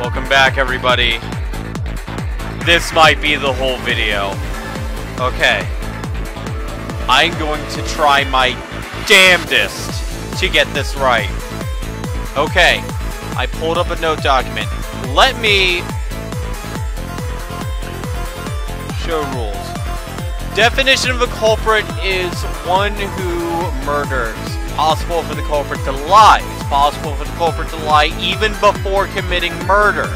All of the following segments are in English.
Welcome back, everybody. This might be the whole video. Okay. I'm going to try my damnedest to get this right. Okay. I pulled up a note document. Let me show rules. Definition of a culprit is one who murders. Possible for the culprit to lie. It's possible for the culprit to lie even before committing murder.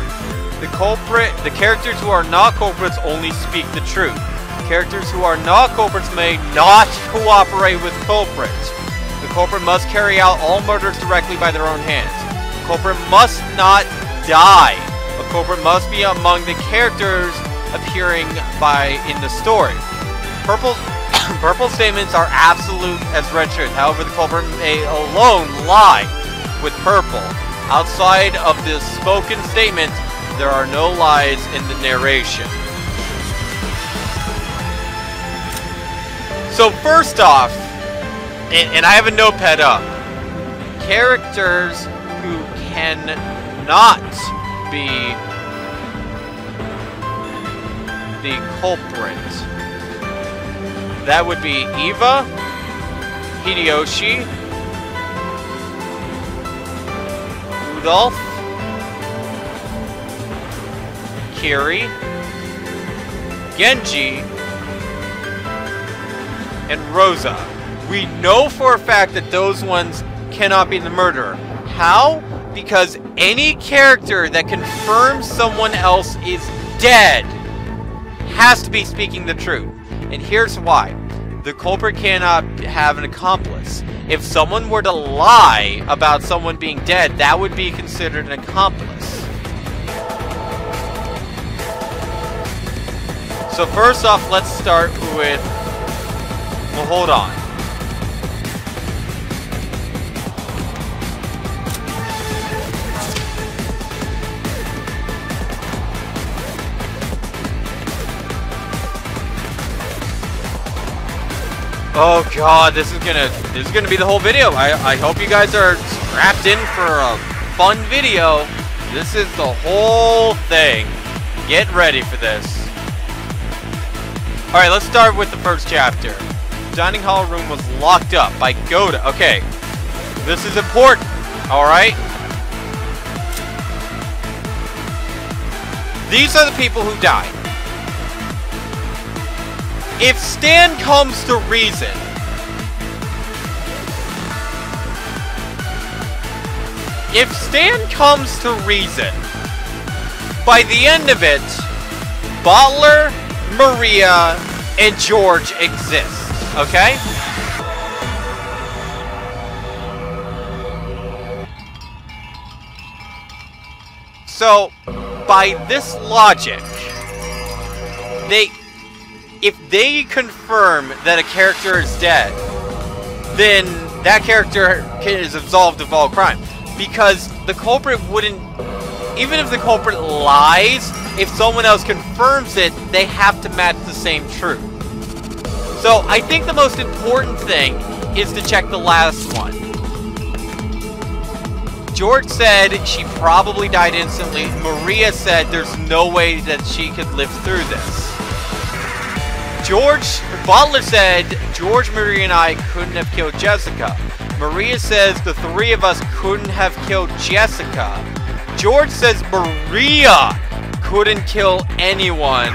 The characters who are not culprits only speak the truth. Characters who are not culprits may not cooperate with culprits. The culprit must carry out all murders directly by their own hands. The culprit must not die. A culprit must be among the characters appearing in the story. Purple statements are absolute as red truth. However, the culprit may alone lie with purple. Outside of the spoken statement, there are no lies in the narration. So first off, and I have a notepad up, characters who cannot be the culprit. That would be Eva, Hideyoshi, Rudolph, Kiri, Genji, and Rosa. We know for a fact that those ones cannot be the murderer. How? Because any character that confirms someone else is dead has to be speaking the truth. And here's why. The culprit cannot have an accomplice. If someone were to lie about someone being dead, that would be considered an accomplice. So first off, let's start with... Well, hold on. Oh god, this is gonna be the whole video. I hope you guys are strapped in for a fun video. This is the whole thing. Get ready for this. Alright, let's start with the first chapter. Dining hall room was locked up by Goda. Okay, this is important. Alright? These are the people who died. If Stan comes to reason, by the end of it, Butler, Maria, and George exist, okay? So, by this logic, if they confirm that a character is dead, then that character is absolved of all crime. Because the culprit wouldn't... Even if the culprit lies, if someone else confirms it, they have to match the same truth. So, I think the most important thing is to check the last one. George said she probably died instantly. Maria said there's no way that she could live through this. Butler said George, Maria, and I couldn't have killed Jessica. Maria says the three of us couldn't have killed Jessica. George says Maria couldn't kill anyone.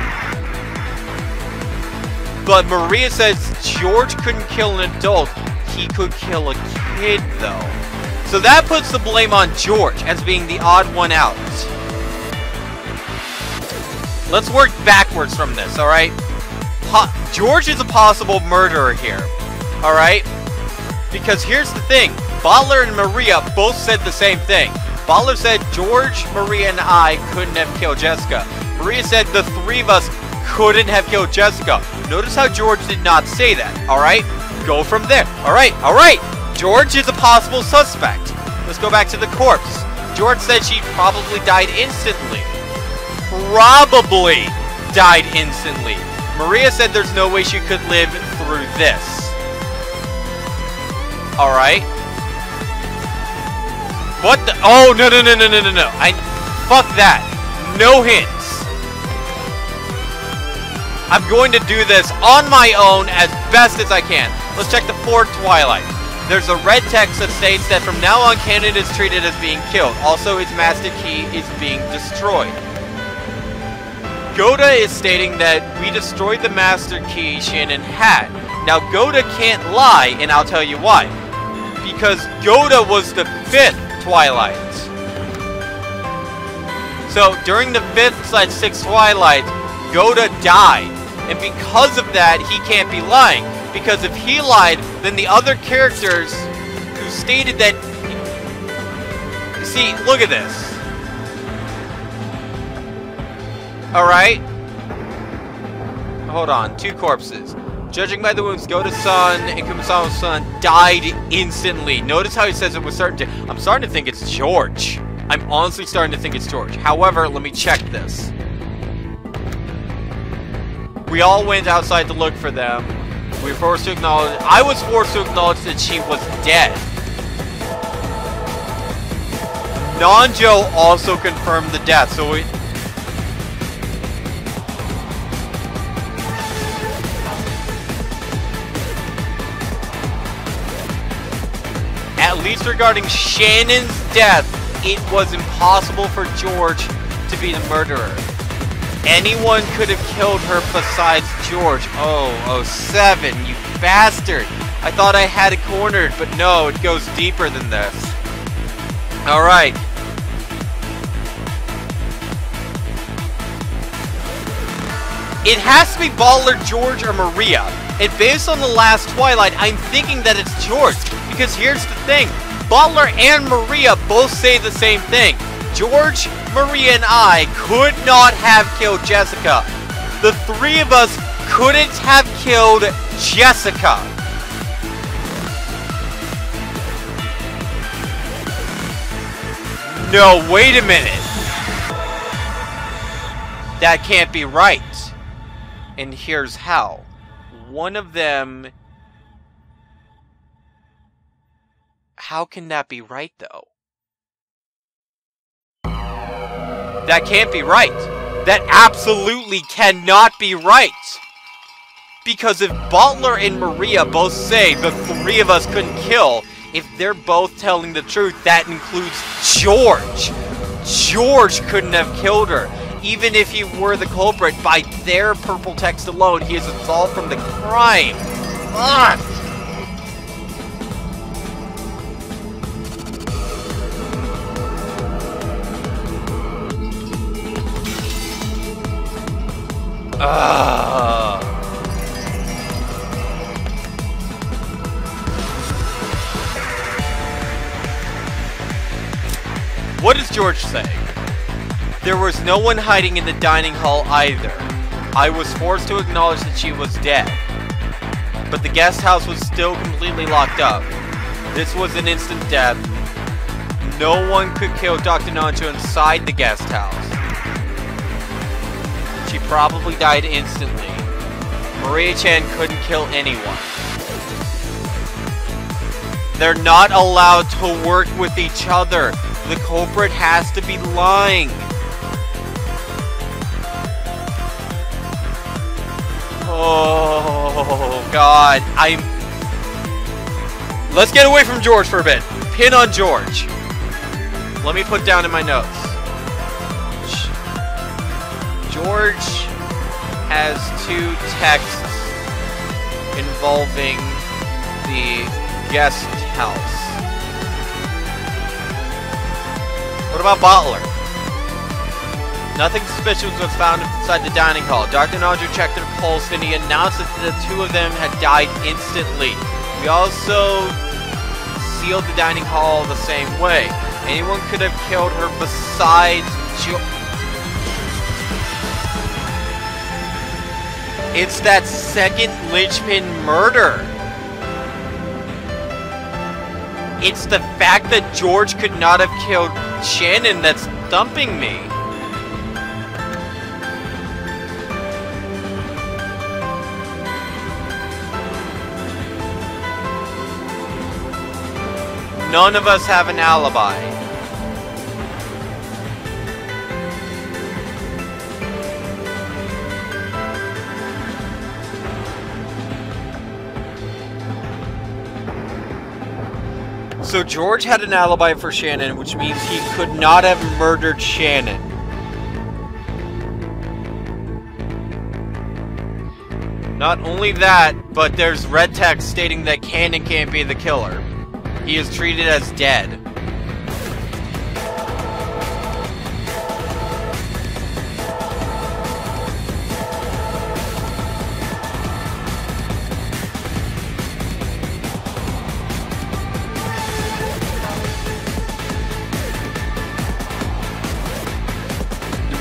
But Maria says George couldn't kill an adult. He could kill a kid, though. So that puts the blame on George as being the odd one out. Let's work backwards from this, alright? George is a possible murderer here, alright? Because here's the thing, Butler and Maria both said the same thing. Butler said George, Maria, and I couldn't have killed Jessica. Maria said the three of us couldn't have killed Jessica. Notice how George did not say that, alright? Go from there. Alright. George is a possible suspect. Let's go back to the corpse. George said she probably died instantly. Probably died instantly. Maria said there's no way she could live through this. Alright. What the? Oh, no. Fuck that. No hints. I'm going to do this on my own as best as I can. Let's check the 4th Twilight. There's a red text that states that from now on Canon is treated as being killed. Also, its master key is being destroyed. Goda is stating that we destroyed the master key Shannon had. Now, Goda can't lie, and I'll tell you why. Because Goda was the 5th Twilight. So, during the 5th/6th Twilight, Goda died. And because of that, he can't be lying. Because if he lied, then the other characters who stated that... See, look at this. Alright. Hold on. 2 corpses. Judging by the wounds, Goda's son and Kumasama's son died instantly. Notice how he says it with certainty. I'm starting to think it's George. I'm honestly starting to think it's George. However, let me check this. We all went outside to look for them. We were forced to acknowledge... I was forced to acknowledge that she was dead. Nanjo also confirmed the death, so we... At least regarding Shannon's death, it was impossible for George to be the murderer. Anyone could have killed her besides George. Oh, 07, you bastard. I thought I had it cornered, but no, it goes deeper than this. Alright. It has to be Butler, George, or Maria. And based on the last Twilight, I'm thinking that it's George. Because here's the thing. Butler and Maria both say the same thing. George, Maria, and I could not have killed Jessica. The 3 of us couldn't have killed Jessica. No, wait a minute. That can't be right. And here's how. One of them... How can that be right, though? That can't be right. That absolutely cannot be right. Because if Butler and Maria both say the 3 of us couldn't kill, if they're both telling the truth, that includes George. George couldn't have killed her. Even if he were the culprit, by their purple text alone, he is absolved from the crime. Ugh. What does George say? There was no one hiding in the dining hall either. I was forced to acknowledge that she was dead. But the guest house was still completely locked up. This was an instant death. No one could kill Dr. Nanjo inside the guest house. She probably died instantly. Maria-chan couldn't kill anyone. They're not allowed to work with each other. The culprit has to be lying. Oh, God. Let's get away from George for a bit. Pin on George. Let me put down in my notes. George has 2 texts involving the guest house. What about Butler? Nothing suspicious was found inside the dining hall. Dr. Nanjo checked their pulse and he announced that the 2 of them had died instantly. We also sealed the dining hall the same way. Anyone could have killed her besides George. It's that second linchpin murder. It's the fact that George could not have killed Shannon that's stumping me. None of us have an alibi. So George had an alibi for Shannon, which means he could not have murdered Shannon. Not only that, but there's red text stating that Cannon can't be the killer. He is treated as dead.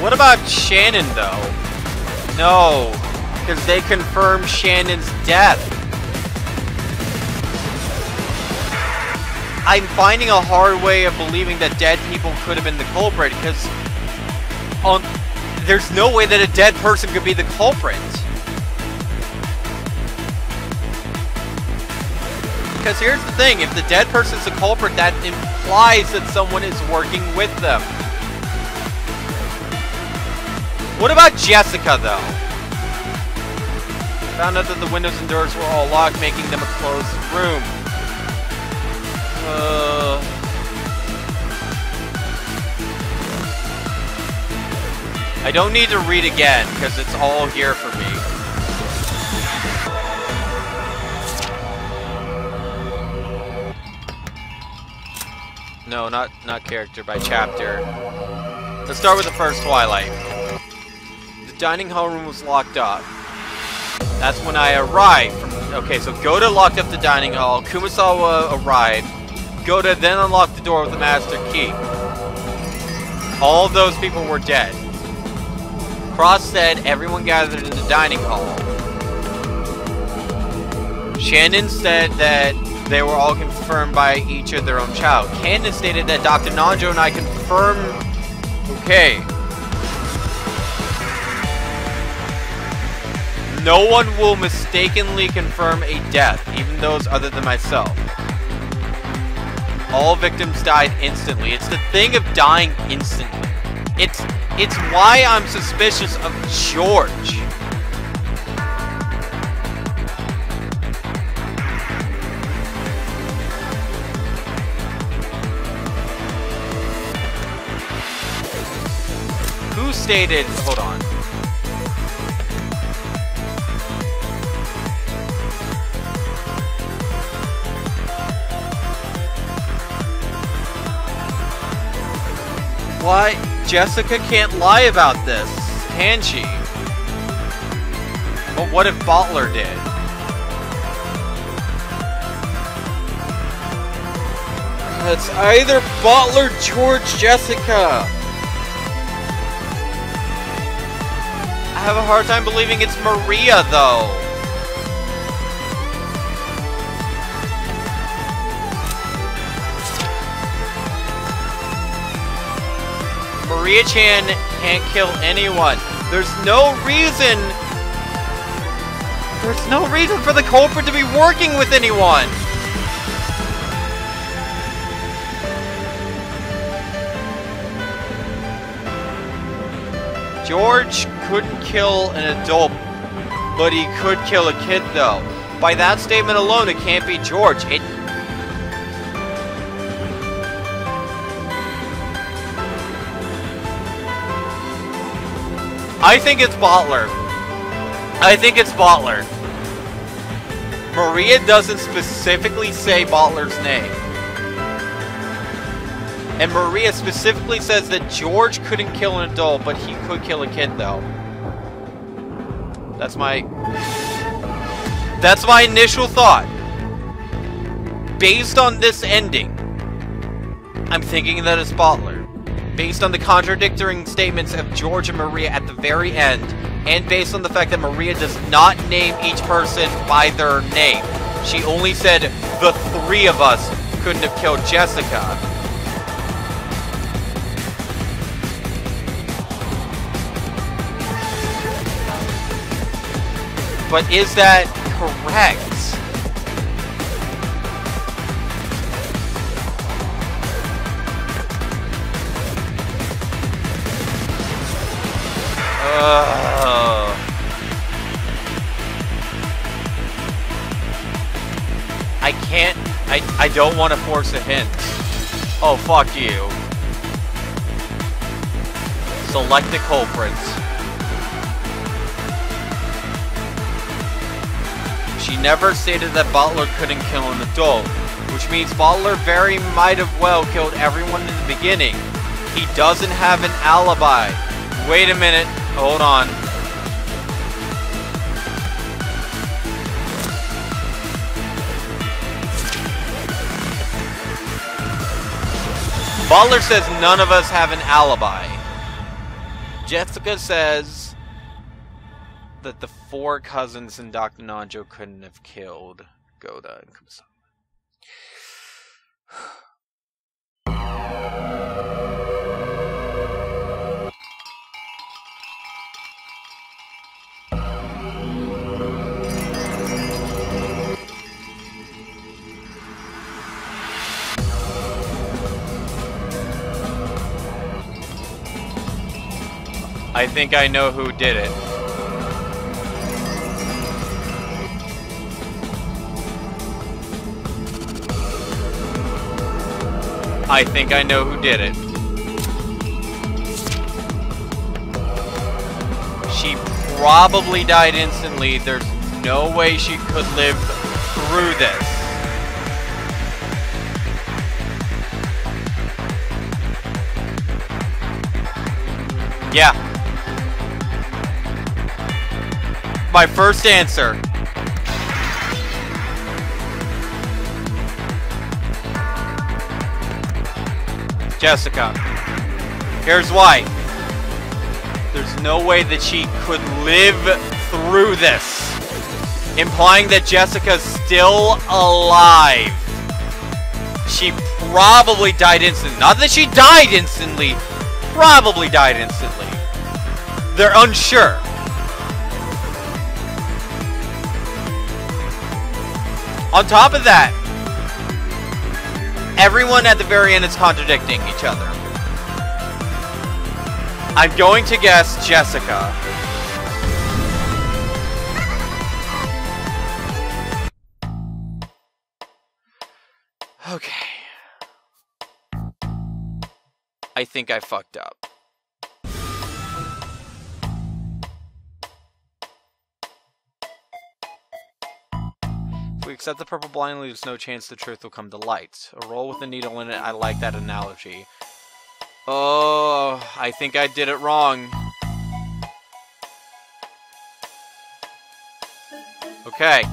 What about Shannon, though? No, because they confirmed Shannon's death. I'm finding a hard way of believing that dead people could have been the culprit, because there's no way that a dead person could be the culprit. Because here's the thing, if the dead person's the culprit, that implies that someone is working with them. What about Jessica, though? Found out that the windows and doors were all locked, making them a closed room. I don't need to read again, because it's all here for me. No, not character, by chapter. Let's start with the first Twilight. The dining hall room was locked up. That's when I arrived. Okay, so go to locked up the dining hall. Kumasawa arrived. Go to then unlock the door with the master key. All of those people were dead. Cross said everyone gathered in the dining hall. Shannon said that they were all confirmed by each of their own child. Candace stated that Dr. Nanjo and I confirmed... Okay. No one will mistakenly confirm a death, even those other than myself. All victims died instantly. It's the thing of dying instantly. It's why I'm suspicious of George. Who stated... Hold on. Why? Jessica can't lie about this, can she? But what if Butler did? It's either Butler, George, Jessica. I have a hard time believing it's Maria, though. Maria-chan can't kill anyone. There's no reason for the culprit to be working with anyone. George couldn't kill an adult, but he could kill a kid, though. By that statement alone, it can't be George. I think it's Butler. I think it's Butler. Maria doesn't specifically say Butler's name. And Maria specifically says that George couldn't kill an adult, but he could kill a kid, though. That's my initial thought. Based on this ending, I'm thinking that it's Butler. Based on the contradicting statements of George and Maria at the very end, and based on the fact that Maria does not name each person by their name. She only said, the three of us couldn't have killed Jessica. But is that correct? I don't want to force a hint. Oh, fuck you. Select the culprits. She never stated that Butler couldn't kill an adult, which means Butler very might have well killed everyone in the beginning. He doesn't have an alibi. Wait a minute. Hold on. Butler says none of us have an alibi. Jessica says that the 4 cousins in Dr. Nanjo couldn't have killed Goda and Kumasawa. I think I know who did it. I think I know who did it. She probably died instantly. There's no way she could live through this. Yeah. My first answer. Jessica. Here's why. There's no way that she could live through this. Implying that Jessica's still alive. She probably died instantly. Not that she died instantly. Probably died instantly. They're unsure. On top of that, everyone at the very end is contradicting each other. I'm going to guess Jessica. Okay. I think I fucked up. If we accept the purple blindly, there's no chance the truth will come to light. A roll with a needle in it, I like that analogy. Oh, I think I did it wrong. Okay.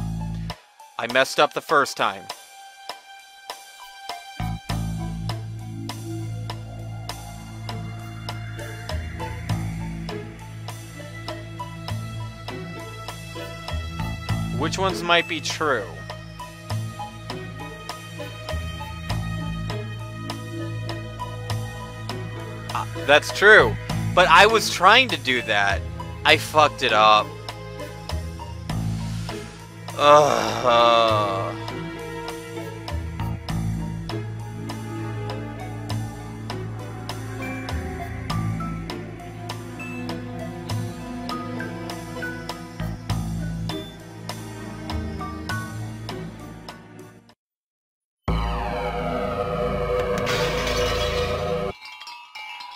I messed up the first time. Which ones might be true? That's true. But I was trying to do that. I fucked it up.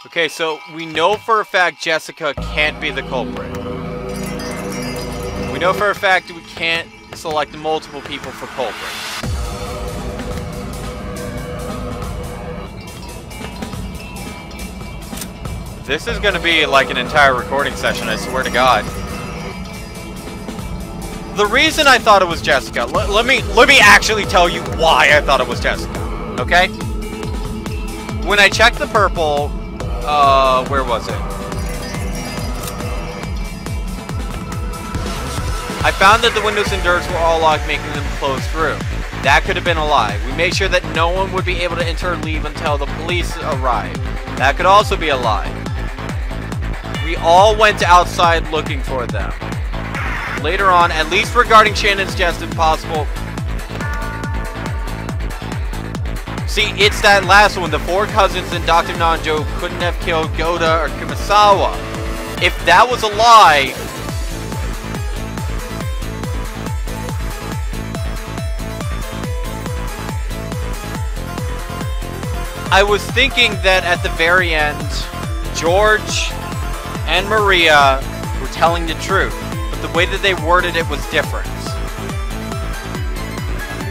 Okay, so we know for a fact Jessica can't be the culprit. We know for a fact we can't select multiple people for culprits. This is gonna be like an entire recording session, I swear to God. The reason I thought it was Jessica, let me actually tell you why I thought it was Jessica, okay? When I checked the purple, where was it? I found that the windows and doors were all locked, making them closed through. That could have been a lie. We made sure that no one would be able to enter or leave until the police arrived. That could also be a lie. We all went outside looking for them. Later on, at least regarding Shannon's death, if possible. See, it's that last one. The 4 cousins and Dr. Nanjo couldn't have killed Goda or Kumasawa. If that was a lie... I was thinking that at the very end, George and Maria were telling the truth, but the way that they worded it was different.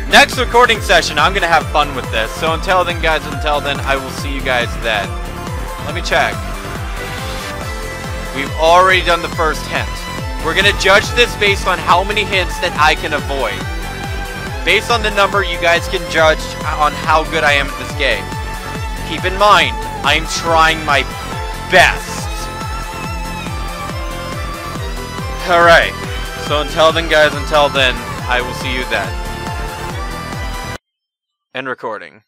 Next recording session, I'm going to have fun with this. So until then, guys, I will see you guys then. Let me check. We've already done the first hint. We're going to judge this based on how many hints that I can avoid. Based on the number, you guys can judge on how good I am at this game. Keep in mind, I'm trying my best. Alright. So until then, guys, I will see you then. End recording.